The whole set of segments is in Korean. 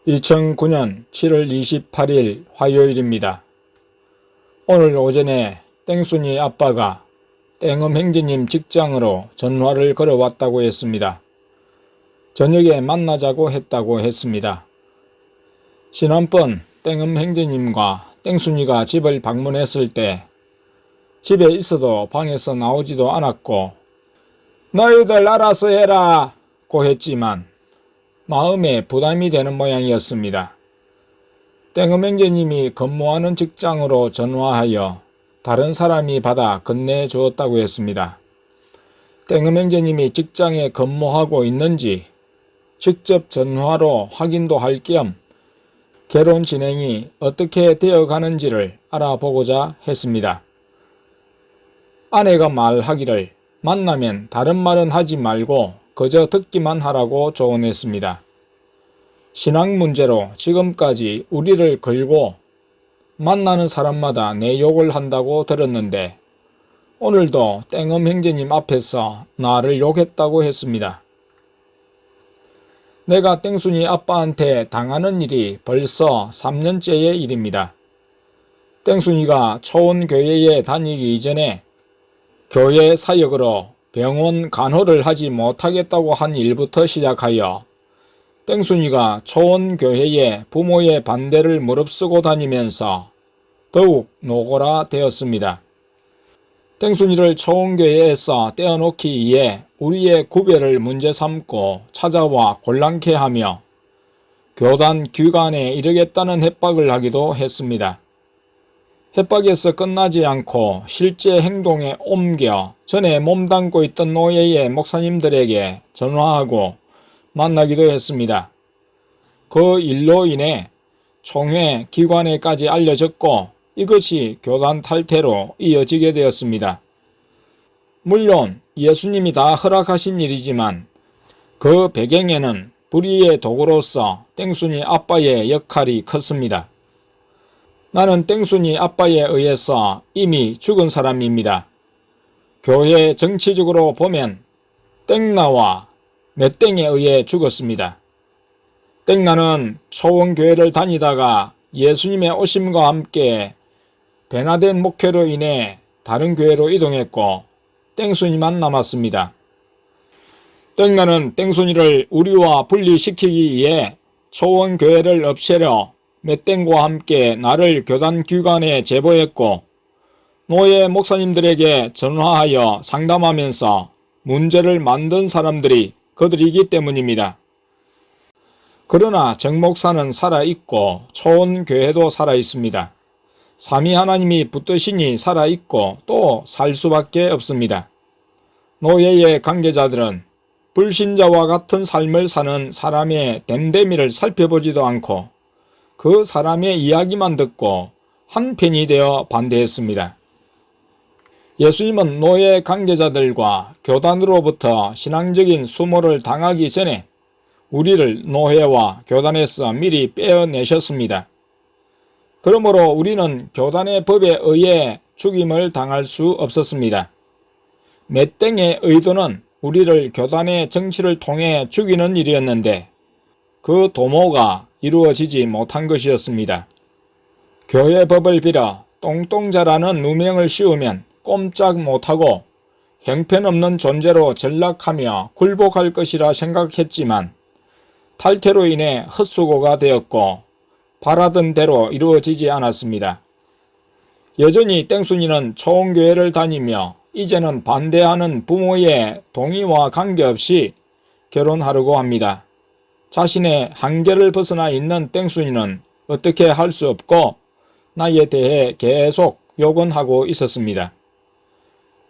2009년 7월 28일 화요일입니다. 오늘 오전에 땡순이 아빠가 땡엄 형제님 직장으로 전화를 걸어왔다고 했습니다. 저녁에 만나자고 했다고 했습니다. 지난번 땡엄 형제님과 땡순이가 집을 방문했을 때 집에 있어도 방에서 나오지도 않았고 너희들 알아서 해라 고 했지만 마음에 부담이 되는 모양이었습니다. 땡엄 형제님이 근무하는 직장으로 전화하여 다른 사람이 받아 건네주었다고 했습니다. 땡엄 형제님이 직장에 근무하고 있는지 직접 전화로 확인도 할 겸 결혼 진행이 어떻게 되어가는지를 알아보고자 했습니다. 아내가 말하기를 만나면 다른 말은 하지 말고 그저 듣기만 하라고 조언했습니다. 신앙 문제로 지금까지 우리를 걸고 만나는 사람마다 내 욕을 한다고 들었는데 오늘도 땡엄 형제님 앞에서 나를 욕했다고 했습니다. 내가 땡순이 아빠한테 당하는 일이 벌써 3년째의 일입니다. 땡순이가 초원교회에 다니기 이전에 교회 사역으로 병원 간호를 하지 못하겠다고 한 일부터 시작하여 땡순이가 초원교회에 부모의 반대를 무릅쓰고 다니면서 더욱 노골화 되었습니다. 땡순이를 초원교회에서 떼어놓기 위해 우리의 구별을 문제 삼고 찾아와 곤란케 하며 교단 귀관에 이르겠다는 협박을 하기도 했습니다. 협박에서 끝나지 않고 실제 행동에 옮겨 전에 몸담고 있던 노예의 목사님들에게 전화하고 만나기도 했습니다. 그 일로 인해 총회 기관에까지 알려졌고 이것이 교단 탈퇴로 이어지게 되었습니다. 물론 예수님이 다 허락하신 일이지만 그 배경에는 불의의 도구로서 땡순이 아빠의 역할이 컸습니다. 나는 땡순이 아빠에 의해서 이미 죽은 사람입니다. 교회 정치적으로 보면 땡나와 맷땡에 의해 죽었습니다. 땡나는 초원교회를 다니다가 예수님의 오심과 함께 변화된 목회로 인해 다른 교회로 이동했고 땡순이만 남았습니다. 땡나는 땡순이를 우리와 분리시키기 위해 초원교회를 없애려 맷땡과 함께 나를 교단 기관에 제보했고 노예 목사님들에게 전화하여 상담하면서 문제를 만든 사람들이 그들이기 때문입니다. 그러나 정 목사는 살아있고 초원교회도 살아있습니다. 삼위 하나님이 붙드시니 살아있고 또 살 수밖에 없습니다. 노예의 관계자들은 불신자와 같은 삶을 사는 사람의 됨됨이를 살펴보지도 않고 그 사람의 이야기만 듣고 한편이 되어 반대했습니다. 예수님은 노예 관계자들과 교단으로부터 신앙적인 수모를 당하기 전에 우리를 노예와 교단에서 미리 빼어내셨습니다. 그러므로 우리는 교단의 법에 의해 죽임을 당할 수 없었습니다. 맷땡의 의도는 우리를 교단의 정치를 통해 죽이는 일이었는데 그 도모가 이루어지지 못한 것이었습니다. 교회 법을 빌어 똥똥자라는 누명을 씌우면 꼼짝 못하고 형편없는 존재로 전락하며 굴복할 것이라 생각했지만 탈퇴로 인해 헛수고가 되었고 바라던 대로 이루어지지 않았습니다. 여전히 땡순이는 초원교회를 다니며 이제는 반대하는 부모의 동의와 관계없이 결혼하려고 합니다. 자신의 한계를 벗어나 있는 땡순이는 어떻게 할 수 없고 나에 대해 계속 욕은 하고 있었습니다.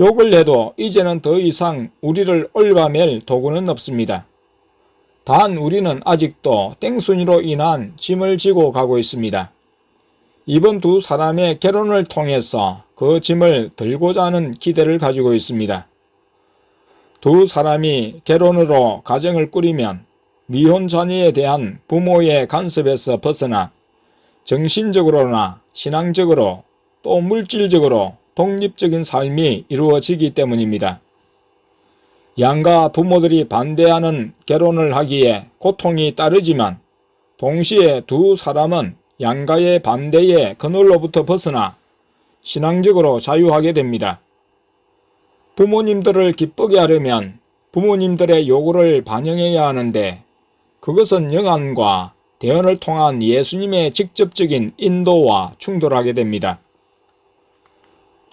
욕을 해도 이제는 더 이상 우리를 얽어맬 도구는 없습니다. 단 우리는 아직도 땡순이로 인한 짐을 지고 가고 있습니다. 이번 두 사람의 결혼을 통해서 그 짐을 들고자 하는 기대를 가지고 있습니다. 두 사람이 결혼으로 가정을 꾸리면 미혼 자녀에 대한 부모의 간섭에서 벗어나 정신적으로나 신앙적으로 또 물질적으로 독립적인 삶이 이루어지기 때문입니다. 양가 부모들이 반대하는 결혼을 하기에 고통이 따르지만 동시에 두 사람은 양가의 반대의 그늘로부터 벗어나 신앙적으로 자유하게 됩니다. 부모님들을 기쁘게 하려면 부모님들의 요구를 반영해야 하는데 그것은 영안과 대언을 통한 예수님의 직접적인 인도와 충돌하게 됩니다.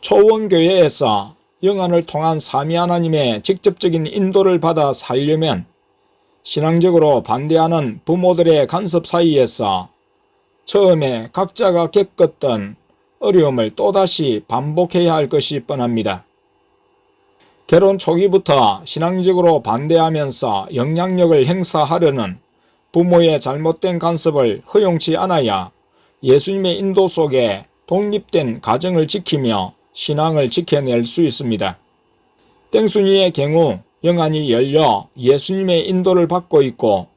초원교회에서 영안을 통한 삼위 하나님의 직접적인 인도를 받아 살려면 신앙적으로 반대하는 부모들의 간섭 사이에서 처음에 각자가 겪었던 어려움을 또다시 반복해야 할 것이 뻔합니다. 결혼 초기부터 신앙적으로 반대하면서 영향력을 행사하려는 부모의 잘못된 간섭을 허용치 않아야 예수님의 인도 속에 독립된 가정을 지키며 신앙을 지켜낼 수 있습니다. 땡순이의 경우 영안이 열려 예수님의 인도를 받고 있고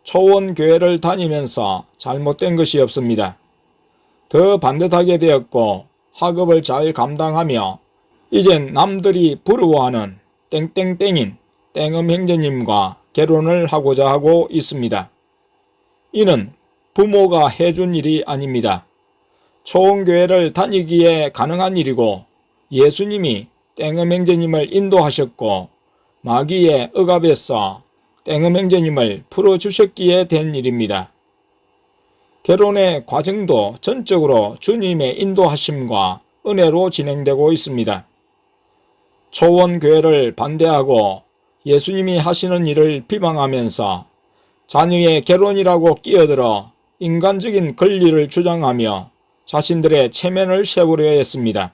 초원교회를 다니면서 잘못된 것이 없습니다. 더 반듯하게 되었고 학업을 잘 감당하며 이젠 남들이 부러워하는 땡땡땡인 땡음 형제님과 결혼을 하고자 하고 있습니다. 이는 부모가 해준 일이 아닙니다. 초원교회를 다니기에 가능한 일이고 예수님이 땡음 형제님을 인도하셨고 마귀의 억압에서 땡음 형제님을 풀어주셨기에 된 일입니다. 결혼의 과정도 전적으로 주님의 인도하심과 은혜로 진행되고 있습니다. 초원교회를 반대하고 예수님이 하시는 일을 비방하면서 자녀의 결혼이라고 끼어들어 인간적인 권리를 주장하며 자신들의 체면을 세우려 했습니다.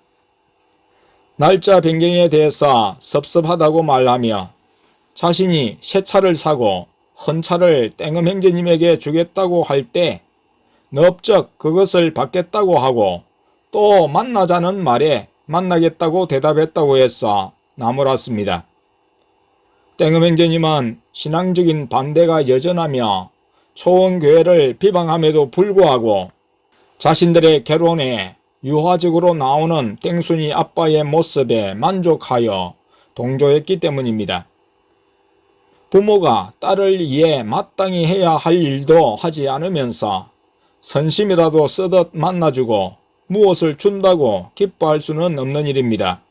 날짜 변경에 대해서 섭섭하다고 말하며 자신이 새 차를 사고 헌 차를 땡음 형제님에게 주겠다고 할 때 넙적 그것을 받겠다고 하고 또 만나자는 말에 만나겠다고 대답했다고 해서 나무랐습니다. 땡음 형제님은 신앙적인 반대가 여전하며 초원교회를 비방함에도 불구하고 자신들의 결혼에 유화적으로 나오는 땡순이 아빠의 모습에 만족하여 동조했기 때문입니다. 부모가 딸을 위해 마땅히 해야 할 일도 하지 않으면서 선심이라도 쓰듯 만나주고 무엇을 준다고 기뻐할 수는 없는 일입니다.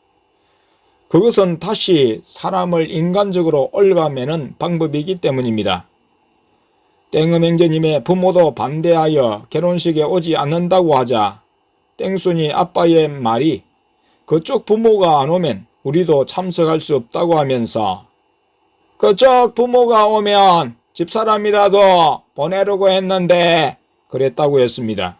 그것은 다시 사람을 인간적으로 얽어매는 방법이기 때문입니다. 땡음 형제님의 부모도 반대하여 결혼식에 오지 않는다고 하자 땡순이 아빠의 말이 그쪽 부모가 안 오면 우리도 참석할 수 없다고 하면서 그쪽 부모가 오면 집사람이라도 보내려고 했는데 그랬다고 했습니다.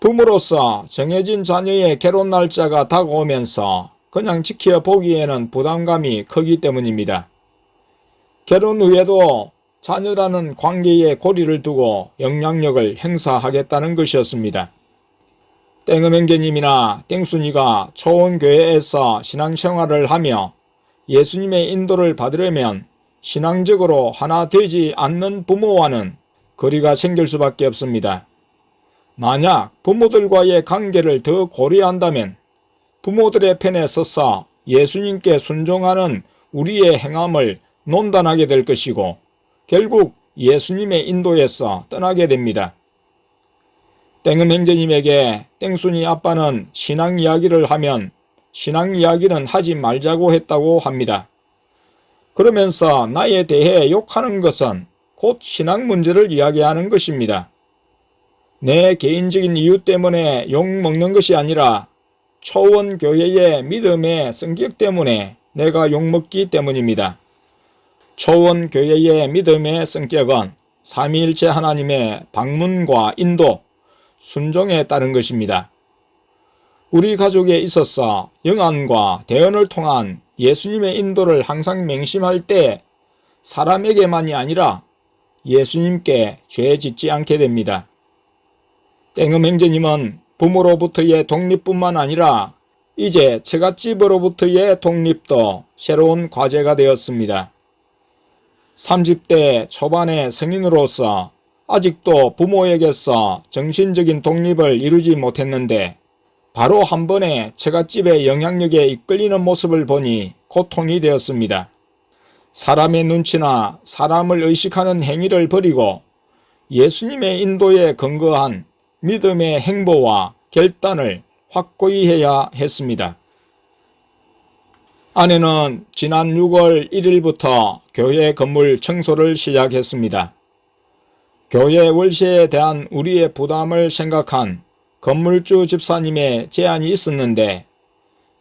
부모로서 정해진 자녀의 결혼 날짜가 다가오면서 그냥 지켜보기에는 부담감이 크기 때문입니다. 결혼 후에도 자녀라는 관계에 고리를 두고 영향력을 행사하겠다는 것이었습니다. 땡음 형제님이나 땡순이가 초원교회에서 신앙생활을 하며 예수님의 인도를 받으려면 신앙적으로 하나 되지 않는 부모와는 거리가 생길 수밖에 없습니다. 만약 부모들과의 관계를 더 고려한다면 부모들의 편에 서서 예수님께 순종하는 우리의 행함을 논단하게 될 것이고 결국 예수님의 인도에서 떠나게 됩니다. 땡음 형제님에게 땡순이 아빠는 신앙 이야기를 하면 신앙 이야기는 하지 말자고 했다고 합니다. 그러면서 나에 대해 욕하는 것은 곧 신앙 문제를 이야기하는 것입니다. 내 개인적인 이유 때문에 욕먹는 것이 아니라 초원교회의 믿음의 성격 때문에 내가 욕먹기 때문입니다. 초원교회의 믿음의 성격은 삼위일체 하나님의 방문과 인도, 순종에 따른 것입니다. 우리 가족에 있어서 영안과 대언을 통한 예수님의 인도를 항상 맹심할 때 사람에게만이 아니라 예수님께 죄 짓지 않게 됩니다. 땡음 형제님은 부모로부터의 독립뿐만 아니라 이제 처갓집으로부터의 독립도 새로운 과제가 되었습니다. 30대 초반의 성인으로서 아직도 부모에게서 정신적인 독립을 이루지 못했는데 바로 한 번에 처갓집의 영향력에 이끌리는 모습을 보니 고통이 되었습니다. 사람의 눈치나 사람을 의식하는 행위를 버리고 예수님의 인도에 근거한 믿음의 행보와 결단을 확고히 해야 했습니다. 아내는 지난 6월 1일부터 교회 건물 청소를 시작했습니다. 교회 월세에 대한 우리의 부담을 생각한 건물주 집사님의 제안이 있었는데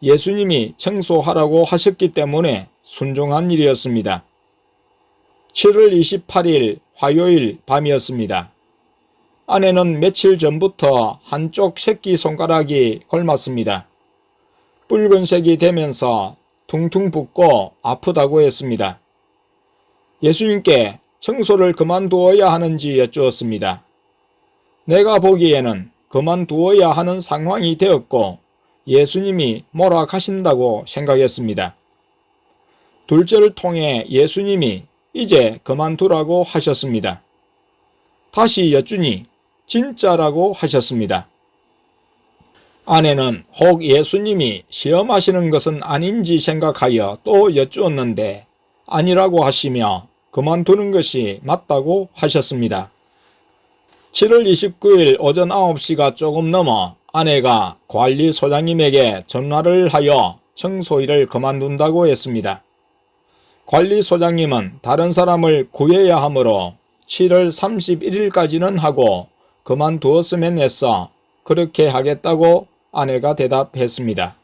예수님이 청소하라고 하셨기 때문에 순종한 일이었습니다. 7월 28일 화요일 밤이었습니다. 아내는 며칠 전부터 한쪽 새끼손가락이 골맞습니다. 붉은색이 되면서 퉁퉁 붓고 아프다고 했습니다. 예수님께 청소를 그만두어야 하는지 여쭈었습니다. 내가 보기에는 그만두어야 하는 상황이 되었고 예수님이 몰아가신다고 생각했습니다. 둘째를 통해 예수님이 이제 그만두라고 하셨습니다. 다시 여쭈니 진짜라고 하셨습니다. 아내는 혹 예수님이 시험하시는 것은 아닌지 생각하여 또 여쭈었는데 아니라고 하시며 그만두는 것이 맞다고 하셨습니다. 7월 29일 오전 9시가 조금 넘어 아내가 관리소장님에게 전화를 하여 청소일을 그만둔다고 했습니다. 관리소장님은 다른 사람을 구해야 하므로 7월 31일까지는 하고 그만두었으면 했어 그렇게 하겠다고 아내가 대답했습니다.